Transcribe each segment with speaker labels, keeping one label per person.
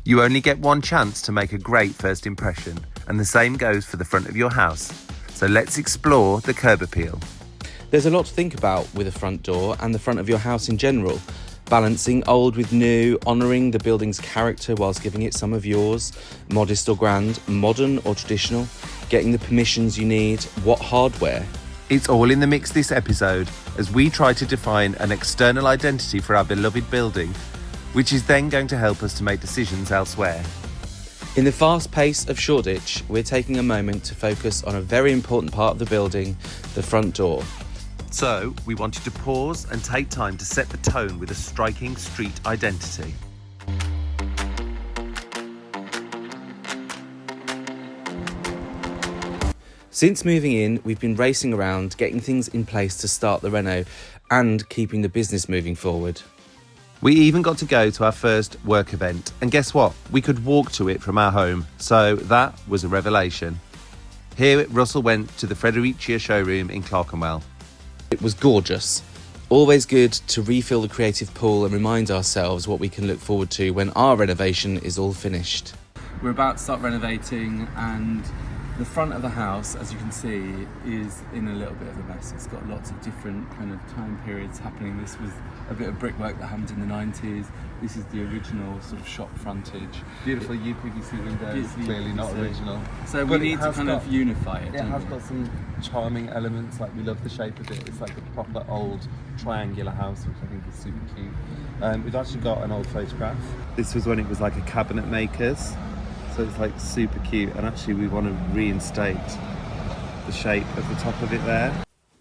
Speaker 1: You only get one chance to make a great first impression, and the same goes for the front of your house. So let's explore the curb appeal.
Speaker 2: There's a lot to think about with a front door and the front of your house in general. Balancing old with new, honouring the building's character whilst giving it some of yours, modest or grand, modern or traditional, getting the permissions you need, what hardware.
Speaker 1: It's all in the mix this episode as we try to define an external identity for our beloved building, which is then going to help us to make decisions elsewhere.
Speaker 2: In the fast pace of Shoreditch, we're taking a moment to focus on a very important part of the building, the front door.
Speaker 1: So we wanted to pause and take time to set the tone with a striking street identity.
Speaker 2: Since moving in, we've been racing around, getting things in place to start the reno and keeping the business moving forward.
Speaker 1: We even got to go to our first work event, and guess what? We could walk to it from our home, so that was a revelation. Here, Russell went to the Fredericia showroom in Clerkenwell.
Speaker 2: It was gorgeous. Always good to refill the creative pool and remind ourselves what we can look forward to when our renovation is all finished. We're about to start renovating, and the front of the house, as you can see, is in a little bit of a mess. It's got lots of different kind of time periods happening. This was a bit of brickwork that happened in the 90s. This is the original sort of shop frontage.
Speaker 1: Beautiful UPVC windows, clearly not original.
Speaker 2: So we need to kind of unify it.
Speaker 1: It has got some charming elements, like we love the shape of it. It's like a proper old triangular house, which I think is super cute. We've actually got an old photograph. This was when it was like a cabinet maker's. So it's like super cute, and actually we want to reinstate the shape of the top of it there.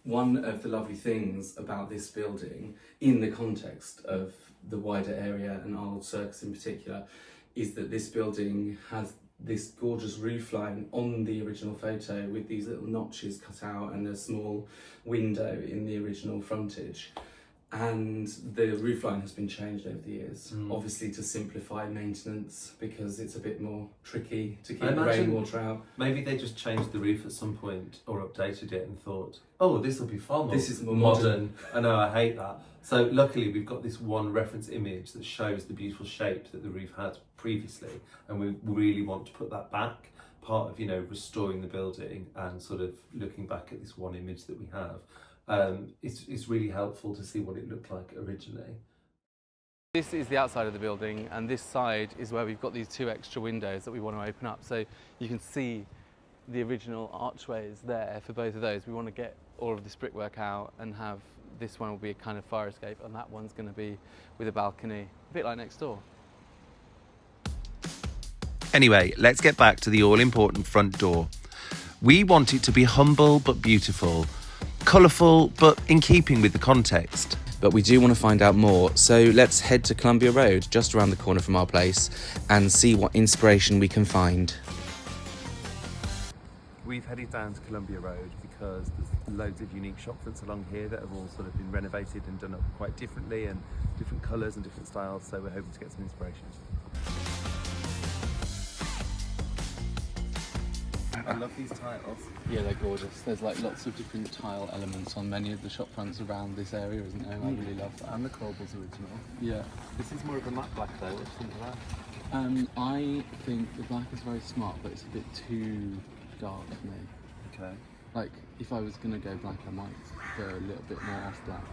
Speaker 2: One of the lovely things about this building, in the context of the wider area and Arnold Circus in particular, is that this building has this gorgeous roof line on the original photo with these little notches cut out and a small window in the original frontage. And the roofline has been changed over the years, obviously to simplify maintenance because it's a bit more tricky to keep the rainwater out.
Speaker 3: Maybe they just changed the roof at some point or updated it and thought, oh, this will be far more
Speaker 2: This is more modern.
Speaker 3: I know, I hate that. So luckily we've got this one reference image that shows the beautiful shape that the roof had previously, and we really want to put that back. Part of, restoring the building and sort of looking back at this one image that we have. It's really helpful to see what it looked like originally.
Speaker 2: This is the outside of the building, and this side is where we've got these two extra windows that we want to open up. So you can see the original archways there for both of those. We want to get all of this brickwork out and have this one will be a kind of fire escape, and that one's going to be with a balcony, a bit like next door.
Speaker 1: Anyway, let's get back to the all-important front door. We want it to be humble but beautiful, colourful but in keeping with the context.
Speaker 2: But we do want to find out more, so let's head to Columbia Road, just around the corner from our place, and see what inspiration we can find.
Speaker 1: We've headed down to Columbia Road because there's loads of unique shop fronts along here that have all sort of been renovated and done up quite differently and different colours and different styles, so we're hoping to get some inspiration. I love these tiles.
Speaker 2: Yeah, they're gorgeous. There's like lots of different tile elements on many of the shop fronts around this area, isn't there? I really love that.
Speaker 1: And the corbels original.
Speaker 2: Yeah.
Speaker 1: This is more of a matte black though, what do you think of that?
Speaker 2: I think the black is very smart, but it's a bit too dark for me.
Speaker 1: Okay.
Speaker 2: Like, if I was going to go black, I might go a little bit more off black.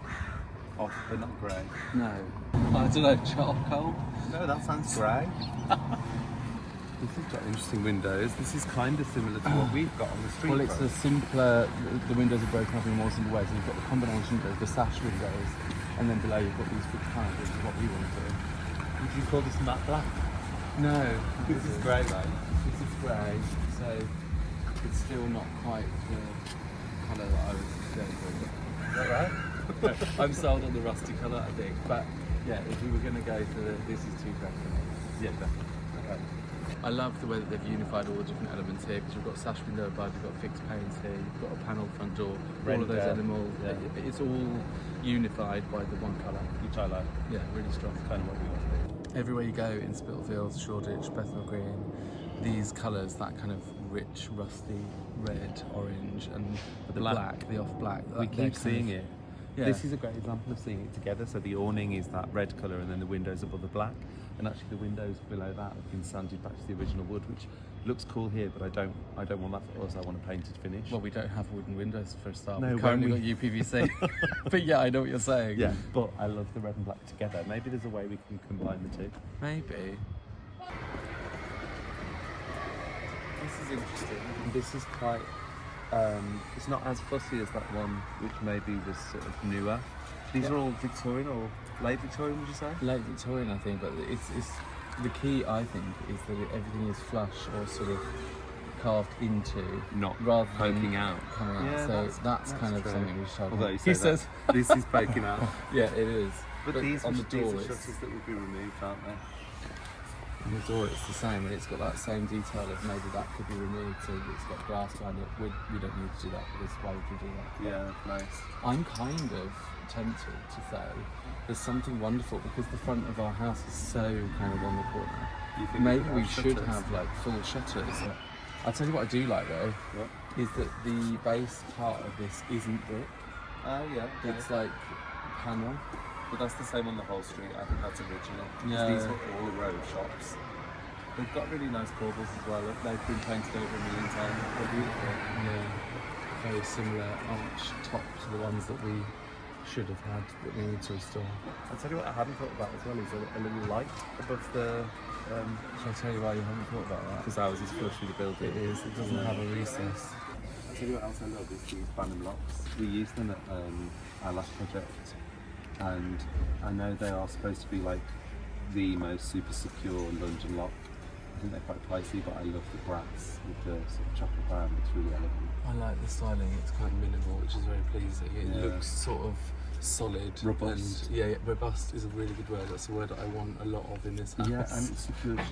Speaker 1: Off, but not grey.
Speaker 2: No. I don't know, charcoal?
Speaker 1: No, that sounds grey. This has got interesting windows. This is kind of similar to what we've got on the street.
Speaker 2: Well, it's a simpler, the windows are broken up in a more simple way. So you've got the combination windows, the sash windows, and then below you've got these big tiles, which is what we want to do.
Speaker 1: Would you call this matte black?
Speaker 2: No.
Speaker 1: This is grey, right?
Speaker 2: This is grey, so it's still not quite the colour that I was going for.
Speaker 1: Is that right?
Speaker 2: I'm sold on the rusty colour, I think. But yeah, if we were going to go for this is too grey for me.
Speaker 1: Yeah, definitely. Okay.
Speaker 2: I love the way that they've unified all the different elements here, because you've got sash window above, you've got fixed panes here, you've got a panelled front door, all of those animals. Yeah. It's all unified by the one colour.
Speaker 1: Which I like.
Speaker 2: Yeah, really strong.
Speaker 1: It's kind of what we want to do.
Speaker 2: Everywhere you go in Spitalfields, Shoreditch, Bethnal Green, these colours, that kind of rich, rusty red, orange, and the black, the off-black.
Speaker 1: We keep seeing it.
Speaker 2: Yeah.
Speaker 1: This is a great example of seeing it together. So the awning is that red colour and then the windows above the black. and actually the windows below that have been sanded back to the original wood, which looks cool here, but I don't want that for us. I want a painted finish.
Speaker 2: Well, we don't have wooden windows for a start.
Speaker 1: No,
Speaker 2: We've currently
Speaker 1: when
Speaker 2: got UPVC. But yeah, I know what you're saying.
Speaker 1: Yeah, but I love the red and black together. Maybe there's a way we can combine the two.
Speaker 2: Maybe. This is interesting.
Speaker 1: This is quite, it's not as fussy as that one, which maybe was sort of newer. These are all Victorian or late Victorian, would you say?
Speaker 2: Late Victorian, I think, but it's the key, I think, is that everything is flush or sort of carved into,
Speaker 1: Not
Speaker 2: rather
Speaker 1: poking
Speaker 2: than
Speaker 1: out.
Speaker 2: coming out.
Speaker 1: Yeah,
Speaker 2: so that's kind of
Speaker 1: true.
Speaker 2: something we should
Speaker 1: Although
Speaker 2: have.
Speaker 1: you say that, this is poking out.
Speaker 2: Yeah, it is.
Speaker 1: But these
Speaker 2: on
Speaker 1: are
Speaker 2: the door,
Speaker 1: these are
Speaker 2: it's,
Speaker 1: shutters that would be removed, aren't they?
Speaker 2: on the door, it's the same, and it's got that same detail of maybe that could be removed, so it's got glass behind it. We don't need to do that, but this is why we can do that.
Speaker 1: Yeah, nice.
Speaker 2: I'm kind of tempted to say there's something wonderful because the front of our house is so kind of on the corner.
Speaker 1: You think
Speaker 2: Maybe
Speaker 1: could
Speaker 2: we
Speaker 1: have
Speaker 2: should
Speaker 1: shutters?
Speaker 2: have like full shutters. I'll tell you what I do like though,
Speaker 1: What?
Speaker 2: is that the base part of this isn't brick.
Speaker 1: Oh yeah.
Speaker 2: It's like panel.
Speaker 1: But that's the same on the whole street. I think that's original. 'Cause
Speaker 2: Yeah.
Speaker 1: These were all a row of shops. They've got really nice corbels as well. They've been painted over a million times. They're beautiful.
Speaker 2: Yeah. Very similar arch top to the ones that we should have had that we need to restore.
Speaker 1: I'll tell you what I hadn't thought about as well is a little light above the...
Speaker 2: Shall I tell you why you haven't thought about that?
Speaker 1: because ours is flush with the building.
Speaker 2: It is. It doesn't have a recess.
Speaker 1: I'll tell you what else I love is these Banham locks. We used them at our last project, and I know they are supposed to be like the most super secure London lock. I think they're quite pricey, but I love the brass with the sort of chocolate brown. It's really elegant.
Speaker 2: I like the styling. It's quite minimal, which is very pleasing. It
Speaker 1: Yeah.
Speaker 2: looks sort of solid.
Speaker 1: Robust.
Speaker 2: And, yeah, robust is a really good word. That's a word that I want a lot of in this house.
Speaker 1: Yeah, and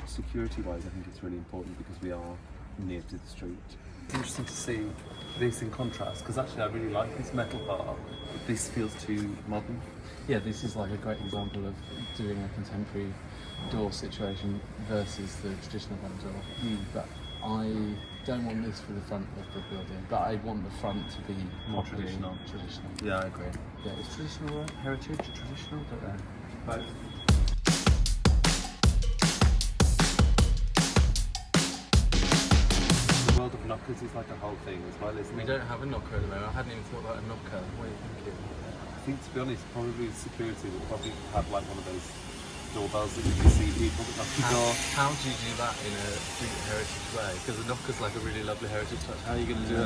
Speaker 1: security-wise, I think it's really important because we are near to the street. It's interesting to see this in contrast, because actually I really like this metal part, but this feels too modern.
Speaker 2: Yeah, this is like a great example of doing a contemporary door situation versus the traditional front door. But I don't want this for the front of the building, but I want the front to be
Speaker 1: More
Speaker 2: properly
Speaker 1: traditional.
Speaker 2: Traditional.
Speaker 1: Yeah, I agree.
Speaker 2: Yeah, is traditional right? Heritage, traditional? Don't know.
Speaker 1: Both. The world of knockers is like a whole thing as well, isn't
Speaker 2: We
Speaker 1: it?
Speaker 2: don't have a knocker at the moment. I hadn't even thought about a knocker. What are you thinking?
Speaker 1: I think, to be honest, probably security will probably have like one of those doorbells that you can see people that knock your door.
Speaker 2: How do you do that in a street heritage way? Because a knocker's like a really lovely heritage touch. How are you going to do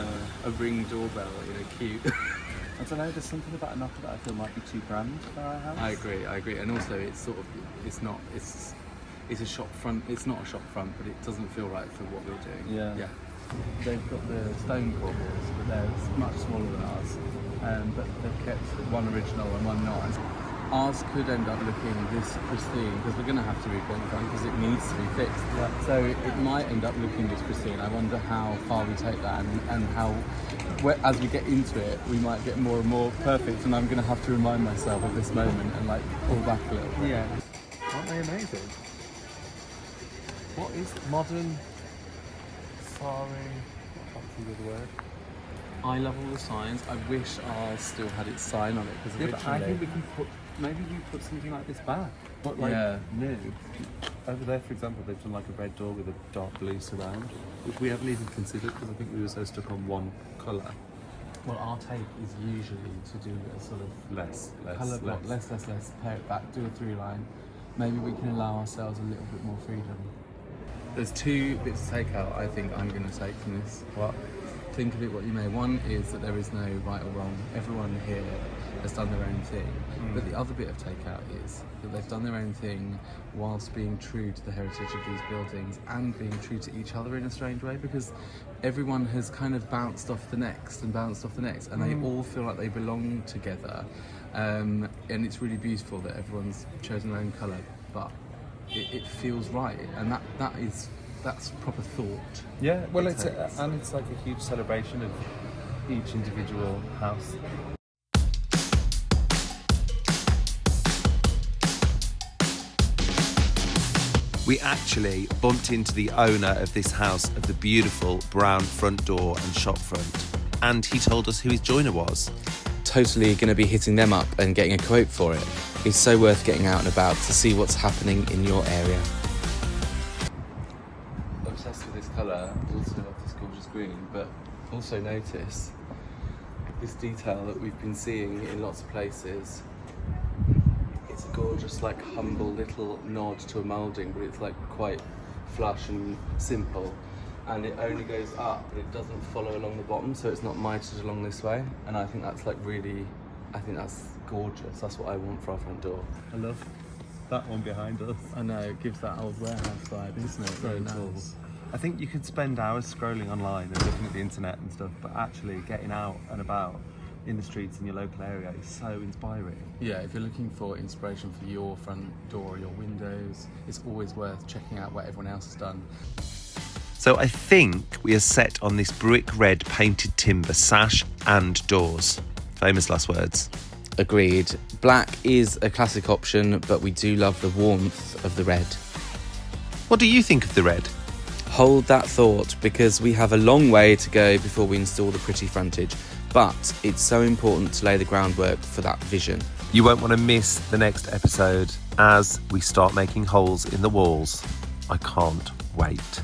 Speaker 2: a ring doorbell, cute?
Speaker 1: I don't know, there's something about a knocker that I feel might be too grand for our house.
Speaker 2: I agree. And also it's sort of, it's a shop front, it's not a shop front, but it doesn't feel right for what we're doing.
Speaker 1: Yeah.
Speaker 2: They've got the stone corbels, but they're much smaller than ours. But they've kept one original and one not. Ours could end up looking this pristine because we're going to have to repaint the front because it needs to be fixed.
Speaker 1: Yeah.
Speaker 2: So it might end up looking this pristine. I wonder how far we take that and how, as we get into it, we might get more and more perfect. And I'm going to have to remind myself of this moment and like pull back a little bit.
Speaker 1: Yeah. Aren't they amazing? What is modern? Sorry, I can't think of the word.
Speaker 2: I love all the signs. I wish ours still had its sign on it because
Speaker 1: Yeah,
Speaker 2: originally.
Speaker 1: but I think we can maybe we put something like this back, but like
Speaker 2: Yeah.
Speaker 1: new. Over there, for example, they've done like a red door with a dark blue surround, which we haven't even considered because I think we were so stuck on one colour.
Speaker 2: Well, our take is usually to do a sort of
Speaker 1: Less.
Speaker 2: colour block, less, pare it back, do a through line. Maybe we can allow ourselves a little bit more freedom. There's two bits to take out, I think I'm going to take from this.
Speaker 1: What?
Speaker 2: Think of it what you may. One is that there is no right or wrong. Everyone here has done their own thing. But the other bit of takeout is that they've done their own thing whilst being true to the heritage of these buildings and being true to each other in a strange way, because everyone has kind of bounced off the next and they all feel like they belong together. And it's really beautiful that everyone's chosen their own colour, but it feels right, and that's proper thought.
Speaker 1: Yeah, well,
Speaker 2: It
Speaker 1: it's
Speaker 2: takes.
Speaker 1: and it's like a huge celebration of each individual house.
Speaker 4: We actually bumped into the owner of this house of the beautiful brown front door and shop front, and he told us who his joiner was.
Speaker 5: totally going to be hitting them up and getting a quote for it. It's so worth getting out and about to see what's happening in your area.
Speaker 2: Obsessed with this colour, also love this gorgeous green, but also notice this detail that we've been seeing in lots of places. It's a gorgeous, like, humble little nod to a moulding, but it's like quite flush and simple, and it only goes up, but it doesn't follow along the bottom, so it's not mitered along this way, and I think that's like really, I think that's gorgeous. That's what I want for our front door.
Speaker 1: I love that one behind us.
Speaker 2: I know, it gives that old warehouse vibe, isn't it?
Speaker 1: Very cool. I think you could spend hours scrolling online and looking at the internet and stuff, but actually getting out and about in the streets in your local area is so inspiring.
Speaker 2: Yeah, if you're looking for inspiration for your front door or your windows, it's always worth checking out what everyone else has done.
Speaker 4: So I think we are set on this brick red painted timber sash and doors. Famous last words.
Speaker 5: Agreed. Black is a classic option, but we do love the warmth of the red.
Speaker 4: What do you think of the red?
Speaker 5: Hold that thought, because we have a long way to go before we install the pretty frontage, but it's so important to lay the groundwork for that vision.
Speaker 4: You won't want to miss the next episode as we start making holes in the walls. I can't wait.